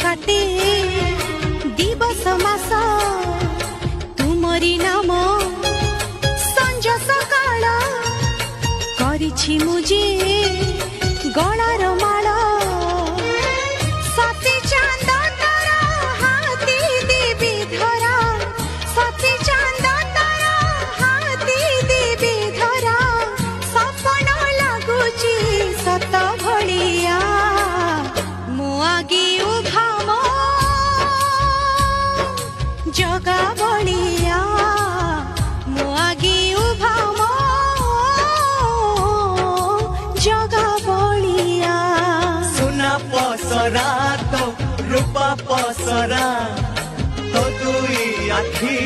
काटे दिवस मास तुमरी नाम संज सकाळ करिछि मुझे गलार माळ सती चांद तारा हाथी देवी धरा सती चांद तारा हाथी देवी धरा सपन लागुची सत भलिया मुआगी उभा मो जगा बलिया मुआगी उभा मो जगा बलिया सुना पसरा तो रूपा पसरा तो दुई आखी